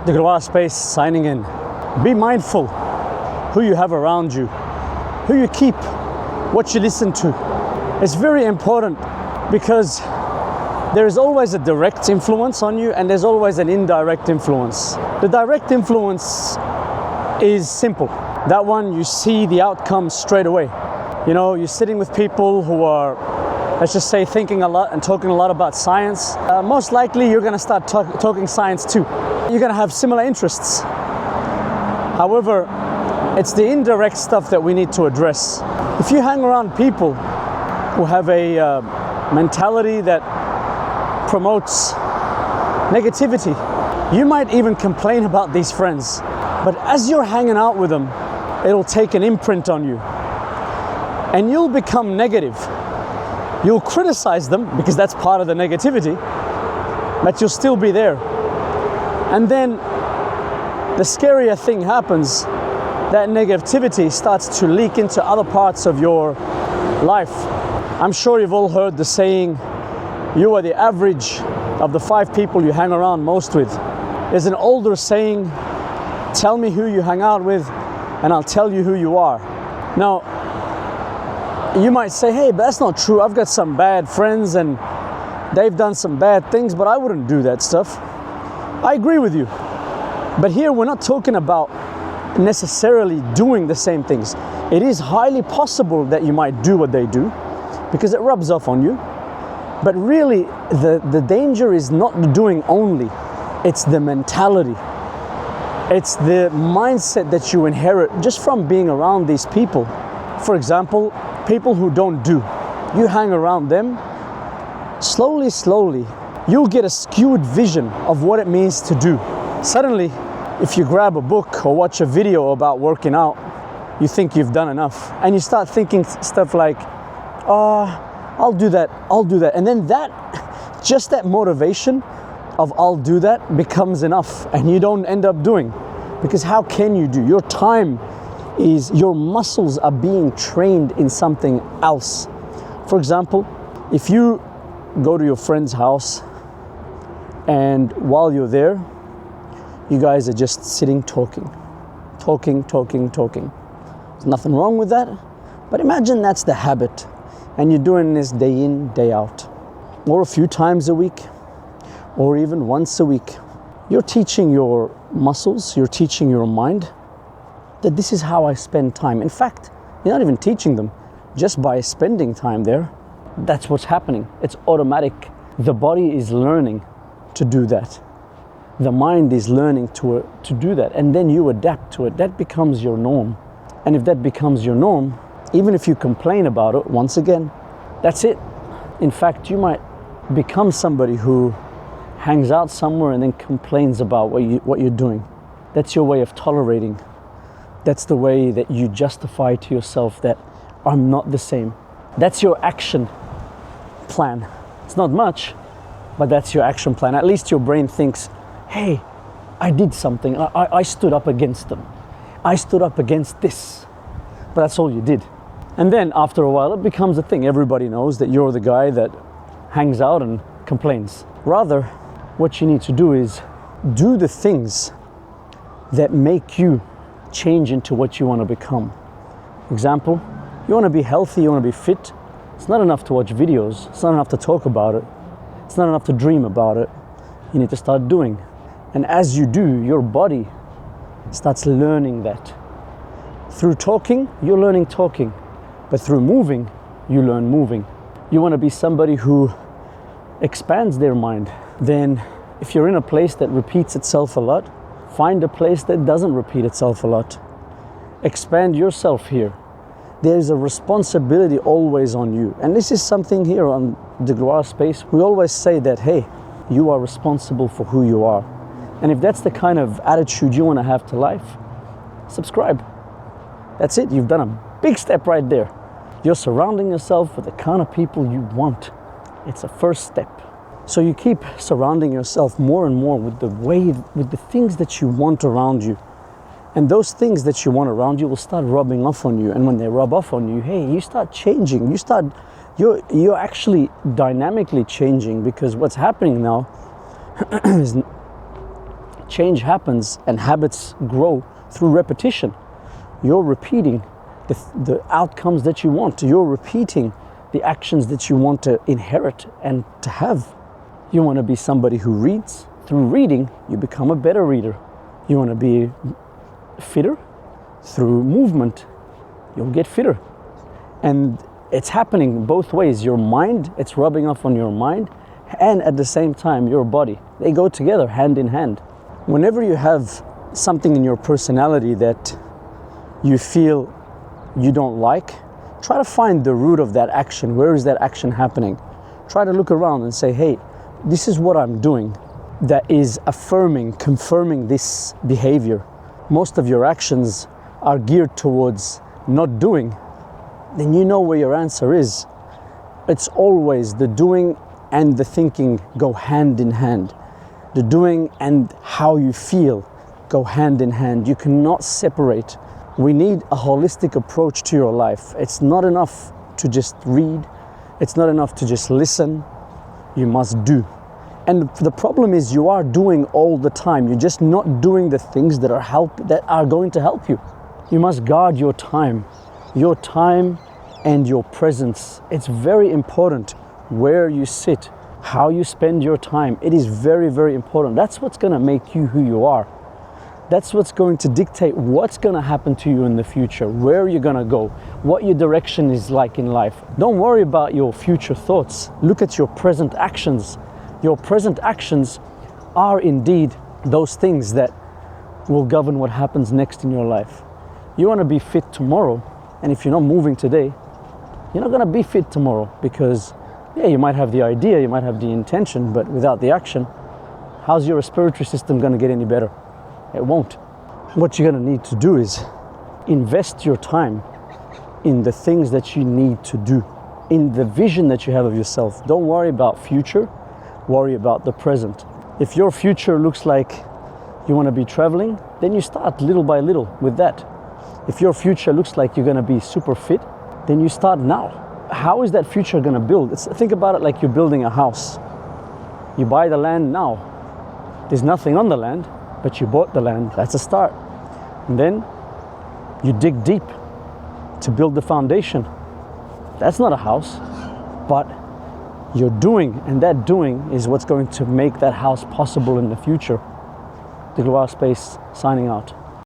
Degloirespace signing in. Be mindful who you have around you, who you keep, what you listen to. It's very important because there is always a direct influence on you and there's always an indirect influence. The direct influence is simple. That one, you see the outcome straight away. You know, you're sitting with people who are, let's just say, thinking a lot and talking a lot about science. Most likely you're gonna start talking science too. You're gonna have similar interests. However, it's the indirect stuff that we need to address. If you hang around people who have a mentality that promotes negativity, you might even complain about these friends. But as you're hanging out with them, it'll take an imprint on you. And you'll become negative. You'll criticize them because that's part of the negativity, but you'll still be there. And then the scarier thing happens, that negativity starts to leak into other parts of your life. I'm sure you've all heard the saying, you are the average of the 5 people you hang around most with. There's an older saying, tell me who you hang out with and I'll tell you who you are. Now, you might say, hey, but that's not true. I've got some bad friends and they've done some bad things, but I wouldn't do that stuff. I agree with you. But here we're not talking about necessarily doing the same things. It is highly possible that you might do what they do because it rubs off on you. But really, the danger is not doing only. It's the mentality. It's the mindset that you inherit just from being around these people. For example, people who don't do. You hang around them, slowly, you'll get a skewed vision of what it means to do. Suddenly, if you grab a book or watch a video about working out, you think you've done enough. And you start thinking stuff like, I'll do that. And then just that motivation of I'll do that becomes enough and you don't end up doing. Because how can you do? Your time is, your muscles are being trained in something else. For example, if you go to your friend's house and while you're there, you guys are just sitting talking. There's nothing wrong with that, but imagine that's the habit and you're doing this day in, day out, or a few times a week, or even once a week. You're teaching your muscles, you're teaching your mind that this is how I spend time. In fact, you're not even teaching them. Just by spending time there, that's what's happening. It's automatic. The body is learning to do that. The mind is learning to do that. And then you adapt to it. That becomes your norm. And if that becomes your norm, even if you complain about it, once again, that's it. In fact, you might become somebody who hangs out somewhere and then complains about what you're doing. That's your way of tolerating. That's the way that you justify to yourself that I'm not the same. That's your action plan. It's not much, but that's your action plan. At least your brain thinks, hey, I did something. I stood up against them. I stood up against this. But that's all you did. And then after a while, it becomes a thing. Everybody knows that you're the guy that hangs out and complains. Rather, what you need to do is do the things that make you change into what you want to become. Example, you want to be healthy, you want to be fit. It's not enough to watch videos. It's not enough to talk about it. It's not enough to dream about it. You need to start doing. And as you do, your body starts learning that. Through talking, you're learning talking. But through moving, you learn moving. You want to be somebody who expands their mind. Then if you're in a place that repeats itself a lot, find a place that doesn't repeat itself a lot. Expand yourself here. There's a responsibility always on you. And this is something here on Degloirespace. We always say that, hey, you are responsible for who you are. And if that's the kind of attitude you want to have to life, subscribe. That's it. You've done a big step right there. You're surrounding yourself with the kind of people you want. It's a first step. So you keep surrounding yourself more and more with the things that you want around you. And those things that you want around you will start rubbing off on you. And when they rub off on you, hey, you start changing. You're actually dynamically changing, because what's happening now is Change happens and habits grow through repetition. You're repeating the outcomes that you want. You're repeating the actions that you want to inherit and to have. You want to be somebody who reads. Through reading, you become a better reader. You want to be fitter. Through movement, you'll get fitter. And it's happening both ways. Your mind, it's rubbing off on your mind, and at the same time, your body. They go together, hand in hand. Whenever you have something in your personality that you feel you don't like, try to find the root of that action. Where is that action happening? Try to look around and say, hey, this is what I'm doing that is affirming, confirming this behavior. Most of your actions are geared towards not doing. Then you know where your answer is. It's always the doing and the thinking go hand in hand. The doing and how you feel go hand in hand. You cannot separate. We need a holistic approach to your life. It's not enough to just read. It's not enough to just listen. You must do. And the problem is you are doing all the time. You're just not doing the things that are going to help you. You must guard your time and your presence. It's very important where you sit, how you spend your time. It is very, very important. That's what's going to make you who you are. That's what's going to dictate what's going to happen to you in the future, where you're going to go, what your direction is like in life. Don't worry about your future thoughts. Look at your present actions. Your present actions are indeed those things that will govern what happens next in your life. You want to be fit tomorrow, and if you're not moving today, you're not going to be fit tomorrow, because yeah, you might have the idea, you might have the intention, but without the action, how's your respiratory system going to get any better? It won't. What you're going to need to do is invest your time in the things that you need to do, in the vision that you have of yourself. Don't worry about future, worry about the present. If your future looks like you want to be traveling, then you start little by little with that. If your future looks like you're going to be super fit, then you start now. How is that future going to build? Think about it like you're building a house. You buy the land now. There's nothing on the land, but you bought the land. That's a start. And then you dig deep to build the foundation. That's not a house, but you're doing, and that doing is what's going to make that house possible in the future. Degloirespace signing out.